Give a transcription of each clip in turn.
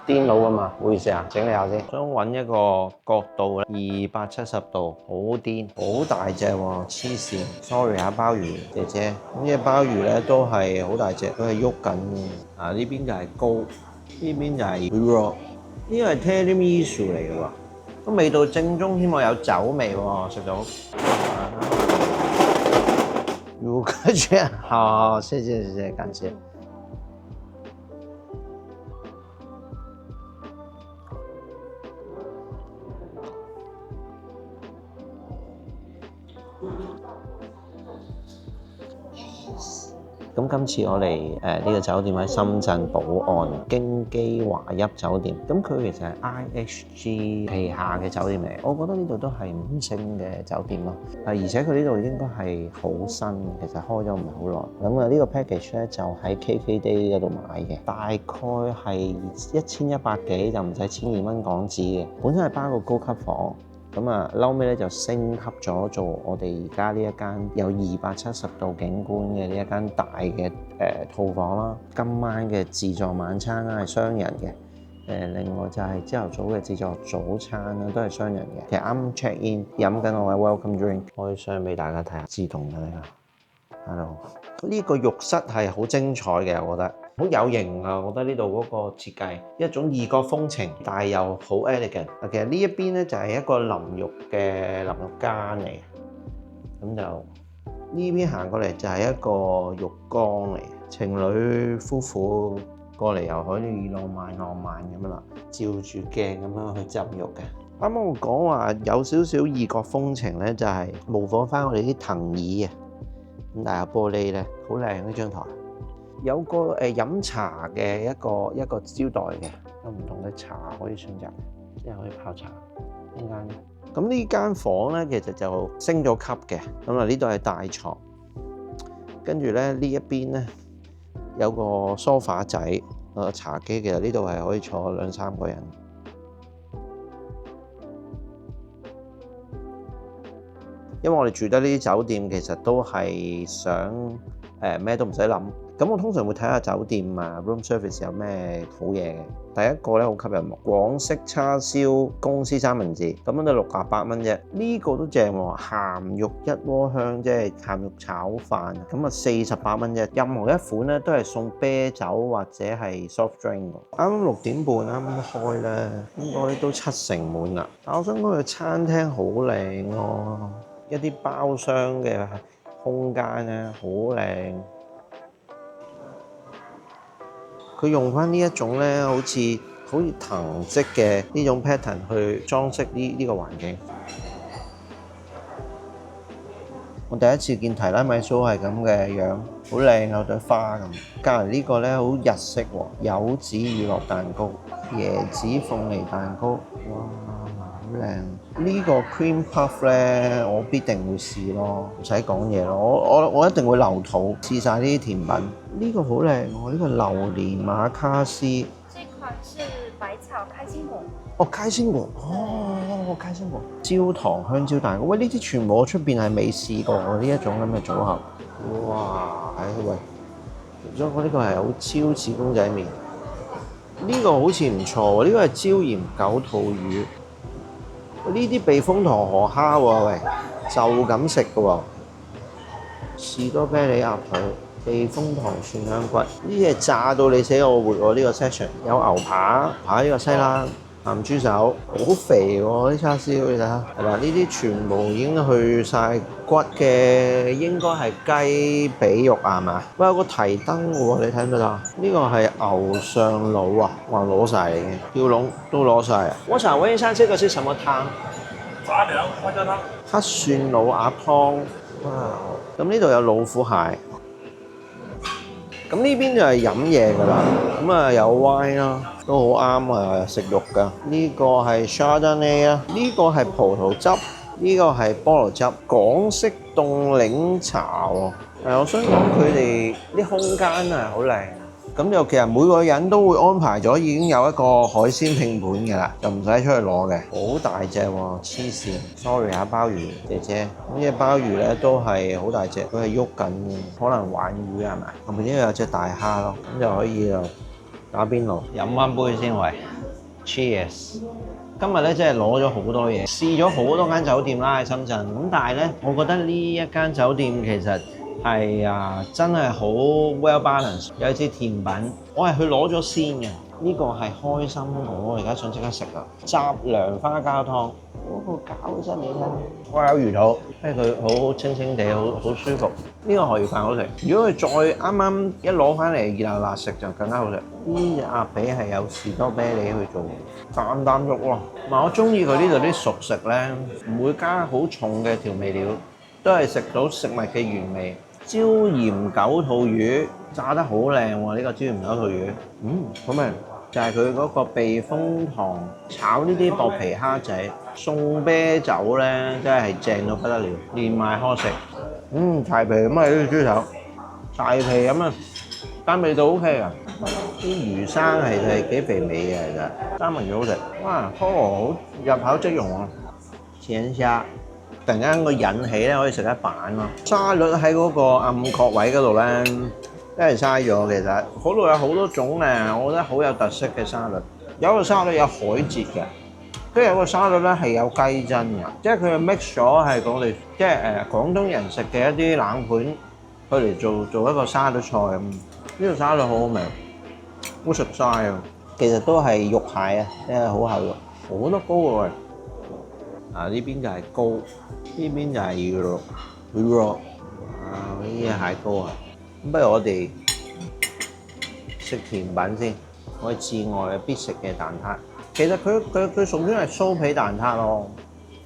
癲佬㗎嘛，唔好意思啊，整理下先。想揾一個角度咧，270度，好癲，好大隻喎，黐線。Sorry 啊，鮑魚姐姐，咁呢隻鮑魚咧都係好大隻，佢係喐緊嘅。啊，呢邊就係膏，呢邊就係 raw，呢個係 tiramisu 嚟嘅喎，個味道正宗添喎，有酒味喎，食到。乳鴿卷，好，謝謝，感謝。咁今次我嚟呢個酒店喺深圳寶岸京基華邑酒店，咁佢其實係 IHG 旗下嘅酒店嚟，我覺得呢度都係5星嘅酒店咯。而且佢呢度應該係好新，其實開咗唔係好耐。咁呢個 package 咧就喺 KKday 嗰度買嘅，大概係1100幾，就唔使1200蚊港紙嘅。本身係包個高級房。咁啊，後尾咧就升級咗做我哋而家呢一間有270度景觀嘅呢一間大嘅套房啦。今晚嘅自助晚餐啦係雙人嘅，另外就係朝頭早嘅自助早餐啦都係雙人嘅。其實啱 check in 飲緊我嘅 welcome drink，開箱俾大家睇下，自動嘅呢個。Hello， 呢個浴室係好精彩嘅，我覺得。好有型啊！我覺得呢度嗰個設計一種異國風情，但係又好 elegant。其實呢一邊咧就係一個淋浴間嚟嘅，咁就呢邊行過嚟就係一個浴缸嚟，情侶夫婦過嚟又可以浪漫咁樣啦，照住鏡咁樣去浸浴嘅。啱啱我講話有少少異國風情咧，就係模仿翻我哋啲藤椅啊，咁但係玻璃咧好靚呢張台。有個飲茶嘅一個招待嘅，有唔同嘅茶可以選擇，即係可以泡茶。咁呢間房咧其實就升咗級嘅，咁啊呢度係大床，跟住咧呢一邊咧有個梳化仔，茶几，其實呢度係可以坐2-3個人。因為我哋住得呢啲酒店，其實都係想咩都唔使諗。咁我通常會睇下酒店啊 room service 有咩好嘢嘅。第一個咧好吸引我，廣式叉燒公司三文治，咁樣都68蚊啫。呢個都正喎，鹹肉一鍋香，即係鹹肉炒飯，咁啊48蚊啫。任何一款咧都係送啤酒或者係 soft drink。啱啱6點半啱啱開咧，應該都70%滿啦。但我想講佢餐廳好靚咯，一啲包廂嘅空間咧好靚。佢用翻呢一種咧，好似藤織嘅呢種 pattern 去裝飾呢個環境。我第一次見提拉米蘇係咁嘅樣，好靚，有朵花咁。隔離呢個咧好日式喎，柚子乳酪蛋糕、椰子鳳梨蛋糕，哇，好靚！呢個 cream puff 咧，我必定會試咯，唔使講嘢咯。我一定會留肚試晒呢啲甜品。呢個好靚喎，呢個榴蓮馬卡斯。這款是百草開心果。哦，開心果，哦，開心果。焦糖香蕉蛋糕，喂，呢啲全部我出邊係未試過呢一種咁嘅組合。哇，喂，咗我呢個係好超似公仔麵。呢個好似唔錯喎，呢個係椒鹽九肚魚。呢啲避風塘河蝦喎，喂，就咁食嘅喎。士多啤梨鴨腿、避風塘蒜香骨，呢啲係炸到你死我活喎！呢個 section 有牛扒、呢個西冷、鹹豬手，好肥喎啲叉燒，你睇下，係嘛？呢啲全部已經去晒骨嘅，應該係雞髀肉係嘛？喂，有個提燈喎，你睇唔睇到？呢個係牛上腦啊，哇攞晒嚟嘅，吊籠都攞晒啊！我想問一下，這個是什麼湯？雜糧花椒湯。黑蒜老鴨湯，哇！咁呢度有老虎蟹。咁呢邊就係飲嘢㗎啦，咁啊有 wine 啦，都好啱啊食肉㗎。呢個係 Chardonnay 啦，呢個係葡萄汁，呢個係菠蘿汁，港式凍檸茶喎。我想講佢哋啲空間啊好靚。咁就其實每個人都會安排咗，已經有一個海鮮拼盤㗎啦，就唔使出去攞嘅。好大隻喎，黐線。Sorry 啊，鮑魚姐姐，呢隻鮑魚咧都係好大隻，佢係喐緊嘅，可能玩魚係咪？後面呢度有隻大蝦咯，咁就可以就打邊爐，飲翻杯先喂。Cheers！今日咧真係攞咗好多嘢，試咗好多間酒店啦喺深圳。咁但係咧，我覺得呢一間酒店其實係真係好 well balance，有一支甜品，我係去攞咗先嘅。呢個係開心果，我而家想即刻食啊！雜糧花膠湯，嗰個餃真你睇，我有魚肚，因為佢好清清地，好舒服。呢個河魚飯好食，如果佢再啱啱一攞翻嚟熱辣辣食就更加好食。呢隻鴨髀係有士多啤梨去做，啖啖肉喎。嗱，我中意佢呢度啲熟食咧，唔會加好重嘅調味料，都係食到食物嘅原味。椒鹽九肚魚炸得好靚喎，呢個椒鹽九肚魚，好味。就係佢嗰個避風塘炒呢啲薄皮蝦仔，送啤酒咧，真係正到不得了，連埋可食。柴皮咁啊，呢啲豬手，柴皮咁啊，但味道 OK 啊。啲魚生係幾肥美嘅，其實三文魚好食。哇，菠蘿好入口即溶啊！淺蝦突然間個引起咧，可以食一板咯。沙律喺嗰個暗角位嗰度咧，真係嘥咗。其實嗰度有好多種我覺得好有特色嘅沙律。有個沙律有海蜇嘅，跟住有個沙律咧係有雞胗嘅，即係佢係 mix 咗係我哋即係廣東人食嘅一啲冷盤，去嚟做一個沙律菜咁。呢個沙律好好味，好食晒啊！其實都係肉蟹啊，即係好厚肉，好多膏喎。呢邊就係膏，呢邊就係肉。呢啲蟹膏啊！咁不如我哋食甜品先，我哋至愛必食嘅蛋撻。其實佢屬於係酥皮蛋撻咯，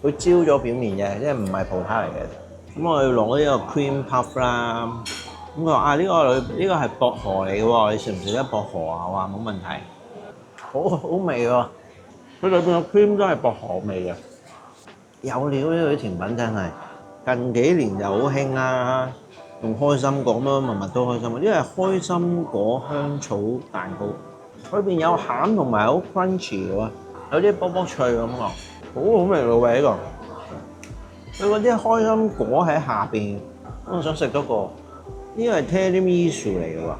佢焦咗表面嘅，即係唔係葡撻嚟嘅。咁我要攞呢個 cream puff 啦。咁佢話呢個係薄荷嚟嘅喎，你食唔食得薄荷啊？我話冇問題，好味喎。佢裏邊個 cream 都係薄荷味嘅，有料呢啲甜品真係近幾年就好興啦。用開心果乜乜都開心，呢個係開心果香草蛋糕，裏邊有餡同埋好 crunchy 嘅喎，有啲卜卜脆咁啊，好味喎喂！呢個佢嗰啲開心果喺下邊，我想食多個。呢個係 tiramisu 嚟嘅喎，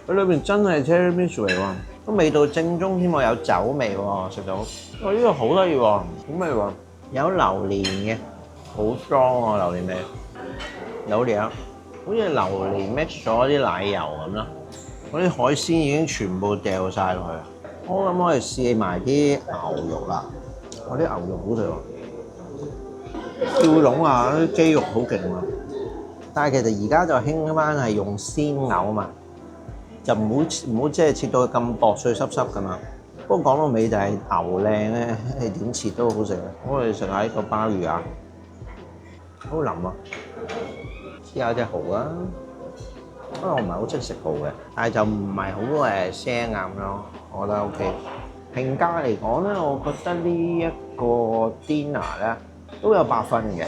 佢裏邊真係 tiramisu 嚟喎，個味道正宗添喎，有酒味喎，食到。呢個好得意喎，好味喎，有榴蓮嘅，好 strong 喎榴蓮味，有料，好似榴蓮 mix 咗啲奶油咁啦。嗰啲海鮮已經全部掉晒落去。好，咁我哋試埋啲牛肉啦，啲牛肉好食喎，吊籠啊，啲肌肉好勁喎。但係其實而家就興翻係用鮮牛啊嘛，就唔好即係切到咁薄碎濕濕噶嘛。不過講到尾就係牛靚咧，你點切都好食嘅。我哋食下呢個鮑魚啊，好腍啊！試下隻蠔啊，不過我唔係好識食蠔嘅，但係就唔係好腥硬咯，我覺得 OK。評價嚟講咧，我覺得呢一個 dinner 咧都有8分嘅。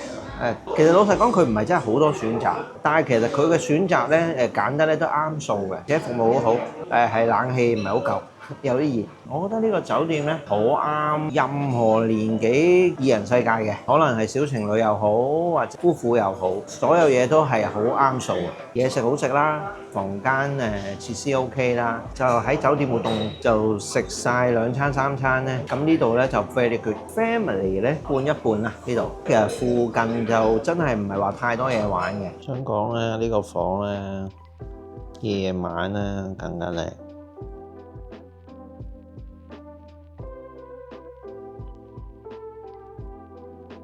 其實老實講，佢唔係真係好多選擇，但係其實佢嘅選擇咧揀得咧都啱數嘅，而且服務好好。係冷氣唔係好夠，有啲熱。我覺得呢個酒店咧好啱任何年紀二人世界嘅，可能係小情侶又好，或者夫婦又好，所有嘢都係好啱數嘅。嘢食好食啦，房間設施 OK 啦，就喺酒店活動就食晒2餐3餐咧，咁呢度咧就 very good。family 咧半一半啦呢度，其實附近就真係唔係話太多嘢玩嘅。想講咧呢個房咧夜晚咧更加靚。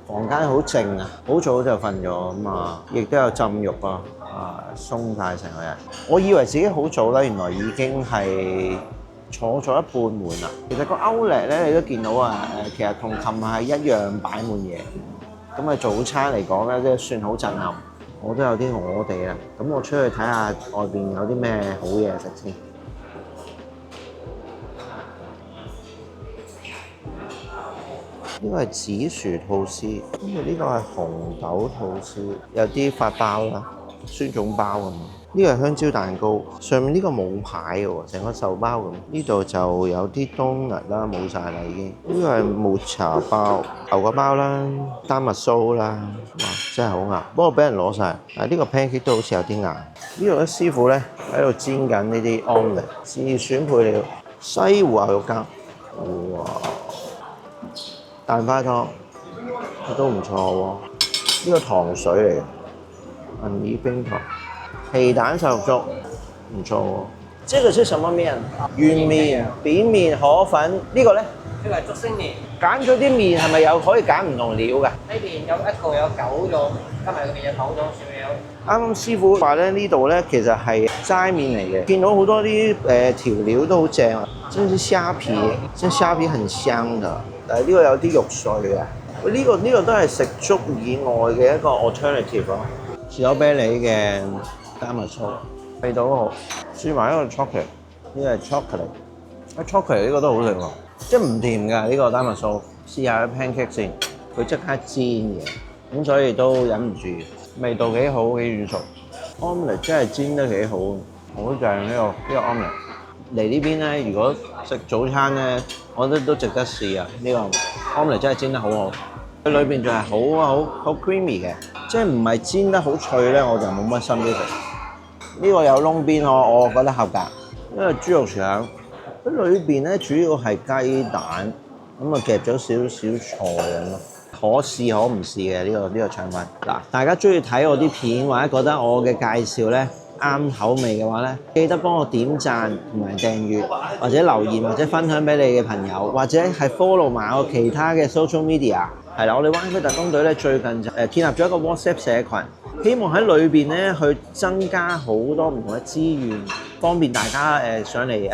房間好靜啊，好早就瞓咗咁啊，亦都有浸浴啊，鬆晒成個人。我以為自己好早啦，原來已經係坐咗一半滿啦。其實個Outlet咧，你都見到啊，其實同琴日係一樣擺滿嘢。咁啊，早餐嚟講咧，都算好震撼。我都有啲餓地啦，咁我出去睇下外邊有啲咩好嘢食先。呢個係紫薯吐司，跟住呢個係紅豆吐司，有啲發包啦，酸種包咁。呢個係香蕉蛋糕，上面呢個冇牌嘅喎，成個壽包咁。呢度就有啲冬甩啦，冇晒啦已經。呢個係抹茶包、牛角包啦、丹麥酥啦，哇，真係好硬。不過俾人攞晒。呢個 pancake 都好似有啲硬。呢度啲師傅咧喺度煎緊呢啲 omelette，自選配料，西湖牛肉羹，哇！蛋花湯都唔錯喎。呢個糖水嚟嘅，銀耳冰糖，皮蛋瘦肉粥唔錯喎。這個是什麼麵？圓麵、扁麵、河粉，呢個咧？呢個係竹升麵。揀咗啲麵係咪有可以揀唔同料㗎？呢邊有一個有9種，今日嘅麵有9種小料。啱啱師傅話咧，呢度咧其實係齋麵嚟嘅，見到好多啲調料都好正啊！真係蝦皮，即係蝦皮很香㗎。呢個有啲肉碎嘅，呢個都係食粥以外嘅一個 alternative 咯。士多啤梨嘅丹麥酥，味道都好。試埋一個 chocolate，呢個係 chocolate，chocolate 呢個都好食喎，即係唔甜㗎呢個丹麥酥。試下 pancake 先，佢即刻煎嘅，咁所以都忍唔住。味道幾好，幾軟熟。omelette 真係煎得幾好，好正呢個 omelette。嚟呢邊咧，如果食早餐咧，我覺得都值得試啊！呢個 omelette 真係煎得好好，佢裏邊仲係好 creamy 嘅，即係唔係煎得好脆咧，我就冇乜心機食。呢個有窿邊我覺得合格，因為豬肉腸，佢裏邊咧主要係雞蛋，咁啊夾咗少少菜咁咯。可試可唔試嘅呢個腸粉。嗱，大家中意睇我啲片或者覺得我嘅介紹咧啱口味嘅話咧，記得幫我點讚同埋訂閱，或者留言或者分享俾你嘅朋友，或者係 follow 埋我其他嘅 social media。係啦，我哋灣區特工隊咧最近就建立咗一個 WhatsApp 社群，希望喺裏邊咧去增加好多唔同嘅資源，方便大家上嚟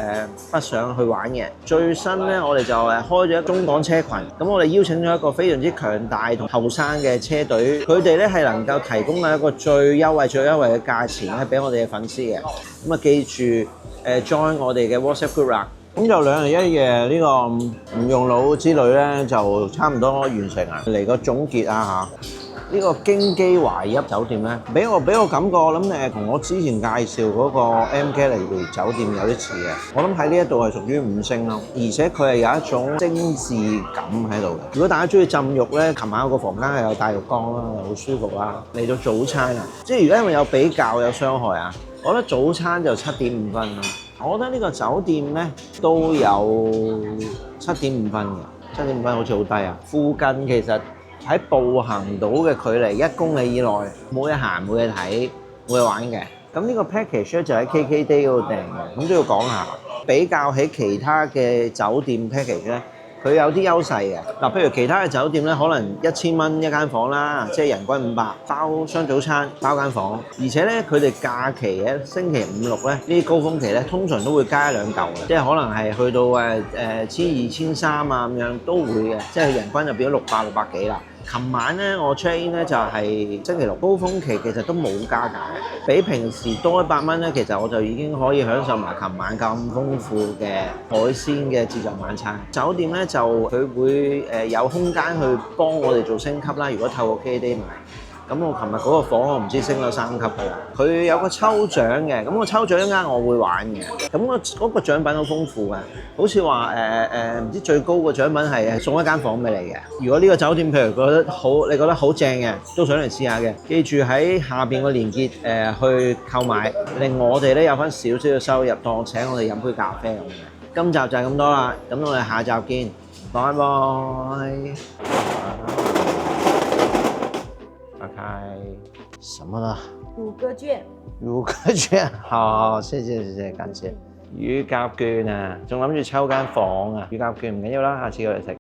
北上去玩嘅。最新咧，我哋就開咗中港車群，咁我哋邀請咗一個非常之強大同後生嘅車隊，佢哋咧係能夠提供一個最優惠嘅價錢咧，俾我哋嘅粉絲嘅。咁啊，記住join 我哋嘅 WhatsApp group 啦。咁就2日1夜呢個唔用腦之旅咧，就差唔多完成啦。嚟個總結啊嚇！呢個京基華邑酒店咧，俾我感覺，我諗同我之前介紹嗰個 M Gallery 酒店有啲似嘅。我諗喺呢一度係屬於5星咯，而且佢係有一種精緻感喺度嘅。如果大家中意浸浴咧，琴晚個房間係有大浴缸啦，好舒服啦。嚟到早餐啊，即係而家因為有比較有傷害啊，我覺得早餐就7.5分啦。我覺得呢個酒店咧都有7.5分嘅，7.5分好似好低啊。附近其實喺步行到嘅距離1公里以內，冇嘢行冇嘢睇冇嘢玩嘅。咁呢個 package 咧就喺 KKday 嗰度訂嘅，咁都要講下。比較起其他嘅酒店 package 咧，佢有啲優勢嘅。嗱，譬如其他嘅酒店咧，可能1000蚊一間房啦，即係人均500，包雙早餐，包間房。而且咧，佢哋假期咧，星期5、6咧，呢啲高峰期咧，通常都會加1、2嚿嘅，即係可能係去到1200、1300啊咁樣都會嘅，即係人均就變咗600、600幾啦。琴晚咧，我 check in 咧就係星期6高峰期，其實都冇加價嘅，比平時多100蚊咧，其實我就已經可以享受埋琴晚咁豐富嘅海鮮嘅自助晚餐。酒店咧就佢會有空間去幫我哋做升級啦，如果透過 KKday買。咁我琴日嗰個房我唔知升咗3級㗎啦。佢有個抽獎嘅，咁個抽獎一陣我會玩嘅。咁嗰個獎品好豐富嘅，好似話唔知最高個獎品係送一間房俾你嘅。如果呢個酒店譬如覺得好，你覺得好正嘅，都想嚟試下嘅，記住喺下邊個連結去購買，令我哋咧有翻少少嘅收入，當請我哋飲杯咖啡咁嘅。今集就係咁多啦，咁我哋下集見，拜拜。開什麼啦5個券？5個券，好，謝謝，感謝。乳鴿券啊，仲諗住抽間房啊，乳鴿券唔緊要啦，下次我嚟食。